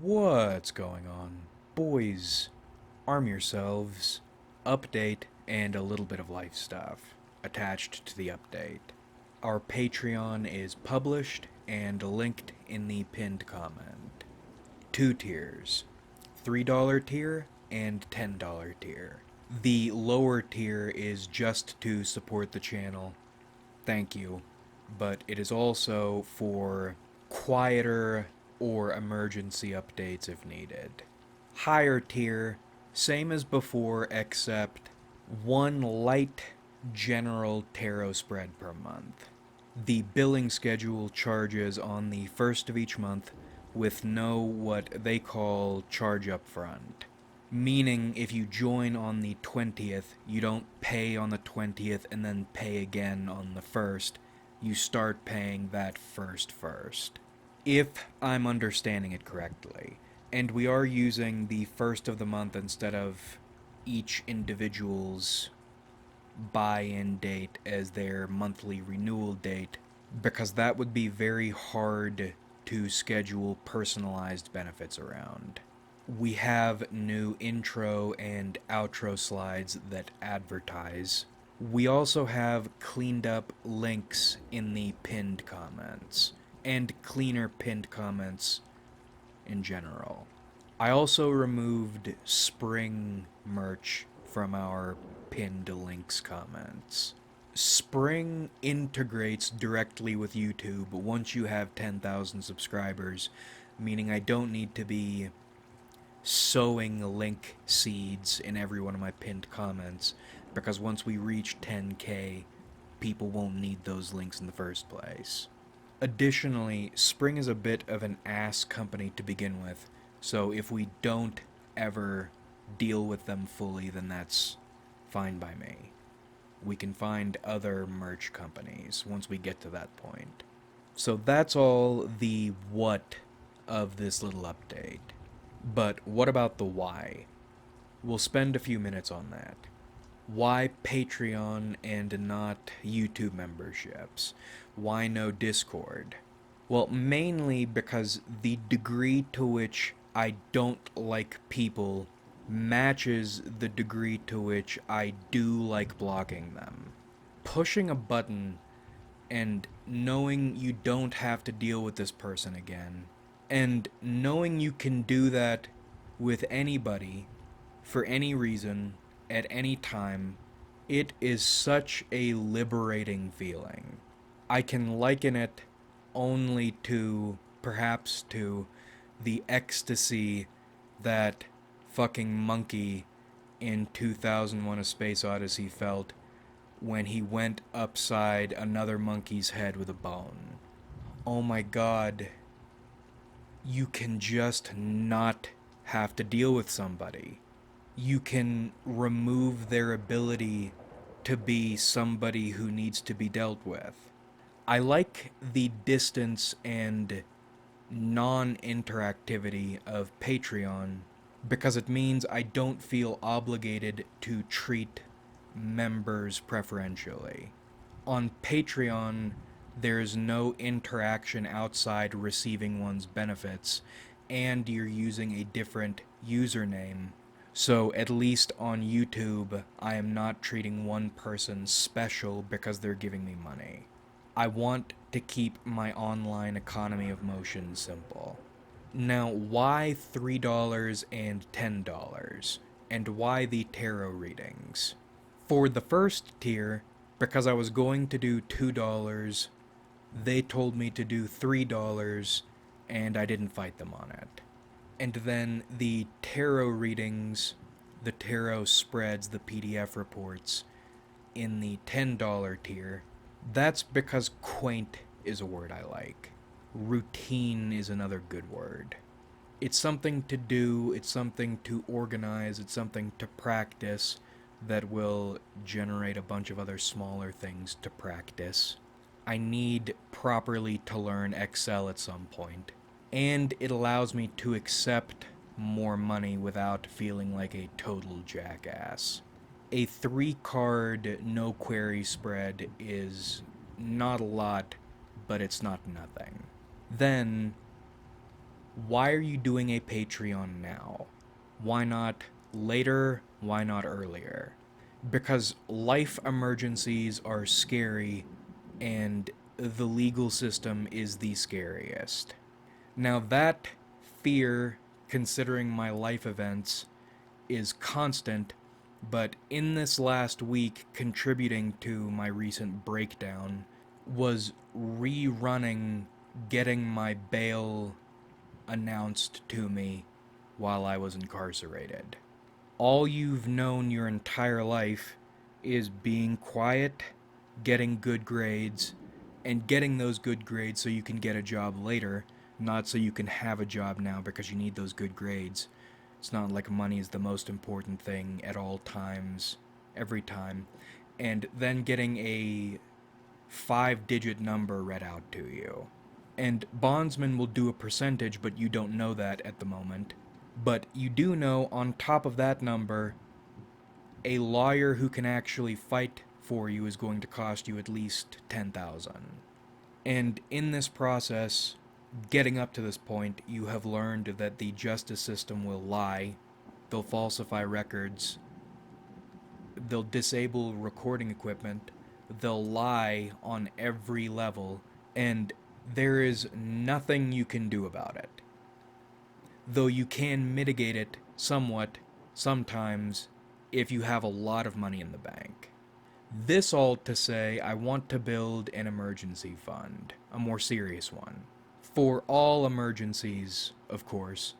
What's going on? Boys, arm yourselves. Update and a little bit of life stuff attached to the update. Our Patreon is published and linked in the pinned comment. 2 tiers: $3 tier and $10 tier. The lower tier is just to support the channel. Thank you. But it is also for quieter or emergency updates if needed. Higher tier, same as before, except one light general tarot spread per month. The billing schedule charges on the first of each month with no what they call charge up front. Meaning if you join on the 20th, you don't pay on the 20th and then pay again on the 1st. You start paying that first. If I'm understanding it correctly. And we are using the first of the month instead of each individual's buy-in date as their monthly renewal date, because that would be very hard to schedule personalized benefits around. We have new intro and outro slides that advertise. We also have cleaned up links in the pinned comments, and cleaner pinned comments in general. I also removed spring merch from our pinned links comments. Spring integrates directly with YouTube once you have 10,000 subscribers, meaning I don't need to be sowing link seeds in every one of my pinned comments, because once we reach 10k, people won't need those links in the first place. Additionally, Spring is a bit of an ass company to begin with, so if we don't ever deal with them fully, then that's fine by me. We can find other merch companies once we get to that point. So that's all the what of this little update. But what about the why? We'll spend a few minutes on that. Why Patreon and not YouTube memberships? Why no Discord? Well, mainly because the degree to which I don't like people matches the degree to which I do like blocking them. Pushing a button and knowing you don't have to deal with this person again, and knowing you can do that with anybody, for any reason, at any time, it is such a liberating feeling. I can liken it only to, perhaps to, the ecstasy that fucking monkey in 2001: A Space Odyssey felt when he went upside another monkey's head with a bone. Oh my god. You can just not have to deal with somebody. You can remove their ability to be somebody who needs to be dealt with. I like the distance and non-interactivity of Patreon because it means I don't feel obligated to treat members preferentially. On Patreon, there's no interaction outside receiving one's benefits, and you're using a different username. So at least on YouTube, I am not treating one person special because they're giving me money. I want to keep my online economy of motion simple. Now, why $3 and $10? And why the tarot readings? For the first tier, because I was going to do $2, they told me to do $3, and I didn't fight them on it. And then the tarot readings, the tarot spreads, the PDF reports in the $10 tier, that's because quaint is a word I like. Routine is another good word. It's something to do, it's something to organize, it's something to practice that will generate a bunch of other smaller things to practice. I need properly to learn Excel at some point. And it allows me to accept more money without feeling like a total jackass. A 3-card no query spread is not a lot, but it's not nothing. Then Why are you doing a Patreon now? Why not later? Why not earlier? Because life emergencies are scary, and the legal system is the scariest. Now, that fear, considering my life events, is constant, but in this last week, contributing to my recent breakdown, was rerunning getting my bail announced to me while I was incarcerated. All you've known your entire life is being quiet, getting good grades, and getting those good grades so you can get a job later, not so you can have a job now because you need those good grades. It's not like money is the most important thing at all times, every time. And then getting a 5-digit number read out to you. And bondsmen will do a percentage, but you don't know that at the moment. But you do know, on top of that number, a lawyer who can actually fight for you is going to cost you at least 10,000. And in this process, getting up to this point, you have learned that the justice system will lie, they'll falsify records, they'll disable recording equipment, they'll lie on every level, and there is nothing you can do about it. Though you can mitigate it somewhat, sometimes, if you have a lot of money in the bank. This all to say, I want to build an emergency fund, a more serious one. For all emergencies, of course,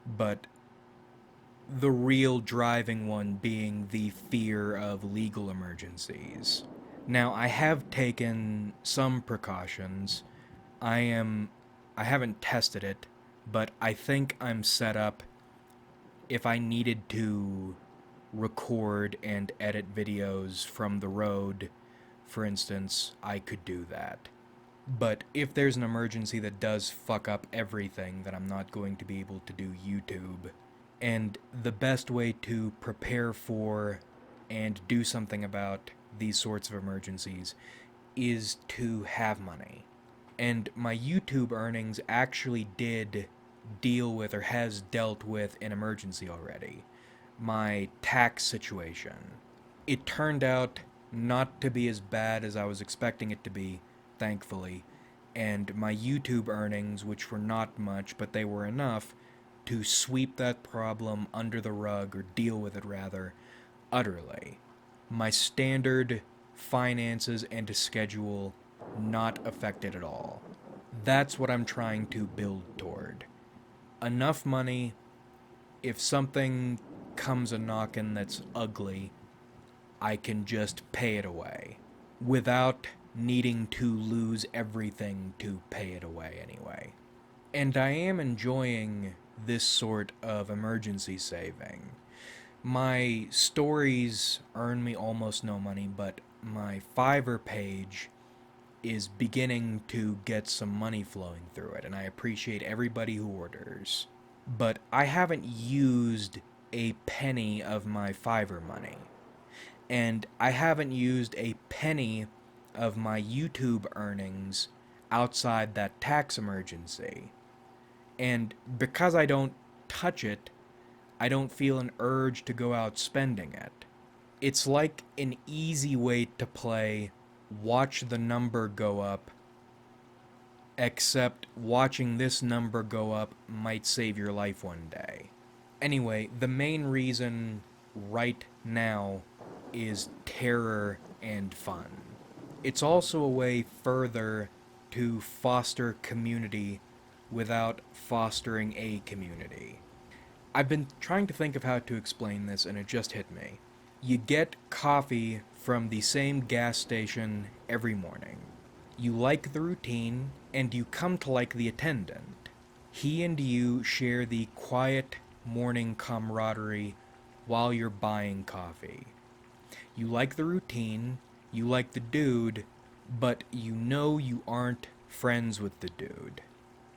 but the real driving one being the fear of legal emergencies. Now, I have taken some precautions. I haven't tested it, but I think I'm set up if I needed to record and edit videos from the road, for instance, I could do that. But if there's an emergency that does fuck up everything, then I'm not going to be able to do YouTube. And the best way to prepare for and do something about these sorts of emergencies is to have money. And my YouTube earnings actually did deal with or has dealt with an emergency already. My tax situation. It turned out not to be as bad as I was expecting it to be, thankfully, and my YouTube earnings, which were not much, but they were enough to sweep that problem under the rug, or deal with it rather, utterly. My standard finances and schedule not affected at all. That's what I'm trying to build toward. Enough money, if something comes a knockin' that's ugly, I can just pay it away without needing to lose everything to pay it away anyway. And I am enjoying this sort of emergency saving. My stories earn me almost no money, but my Fiverr page is beginning to get some money flowing through it, and I appreciate everybody who orders. But I haven't used a penny of my Fiverr money. And I haven't used a penny of my YouTube earnings outside that tax emergency. And because I don't touch it, I don't feel an urge to go out spending it. It's like an easy way to play watch the number go up, except watching this number go up might save your life one day. Anyway, the main reason right now is terror and fun. It's also a way further to foster community without fostering a community. I've been trying to think of how to explain this, and it just hit me. You get coffee from the same gas station every morning. You like the routine, and you come to like the attendant. He and you share the quiet morning camaraderie while you're buying coffee. You like the routine, you like the dude, but you know you aren't friends with the dude.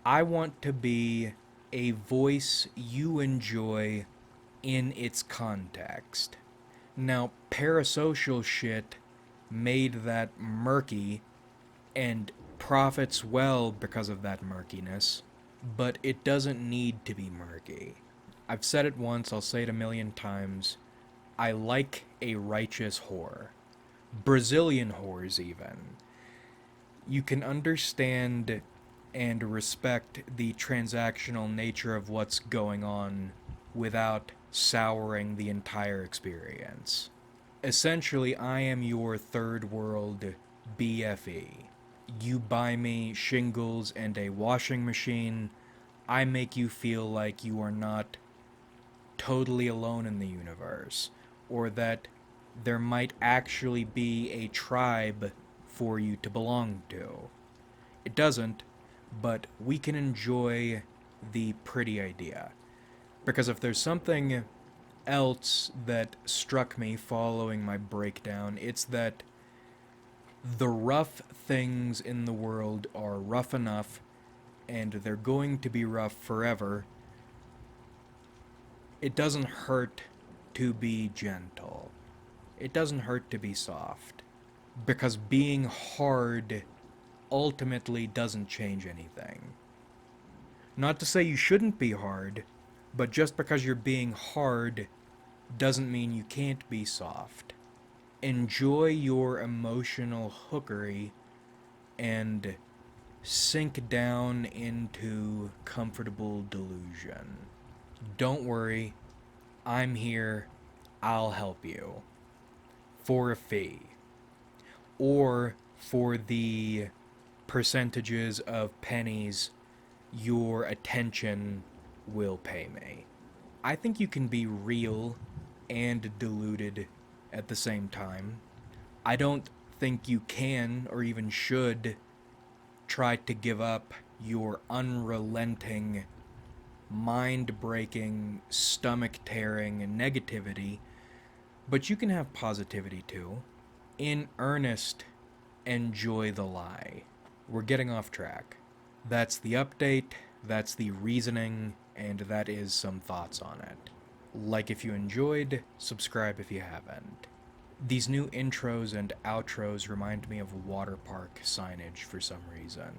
I want to be a voice you enjoy in its context. Now, parasocial shit made that murky and profits well because of that murkiness. but it doesn't need to be murky. I've said it once, I'll say it a million times. I like a righteous whore. Brazilian whores, even. You can understand and respect the transactional nature of what's going on without souring the entire experience. Essentially, I am your third world BFE. You buy me shingles and a washing machine. I make you feel like you are not totally alone in the universe, or that there might actually be a tribe for you to belong to. It doesn't, but we can enjoy the pretty idea. Because if there's something else that struck me following my breakdown, it's that the rough things in the world are rough enough, and they're going to be rough forever. It doesn't hurt to be gentle. It doesn't hurt to be soft. Because being hard ultimately doesn't change anything. Not to say you shouldn't be hard, but just because you're being hard doesn't mean you can't be soft. Enjoy your emotional hookery and sink down into comfortable delusion. Don't worry, I'm here, I'll help you. For a fee. Or for the percentages of pennies your attention will pay me. I think you can be real and deluded at the same time. I don't think you can or even should try to give up your unrelenting, mind-breaking, stomach-tearing negativity, but you can have positivity too. In earnest, enjoy the lie. We're getting off track. That's the update, that's the reasoning, and that is some thoughts on it. Like if you enjoyed, subscribe if you haven't. These new intros and outros remind me of water park signage for some reason.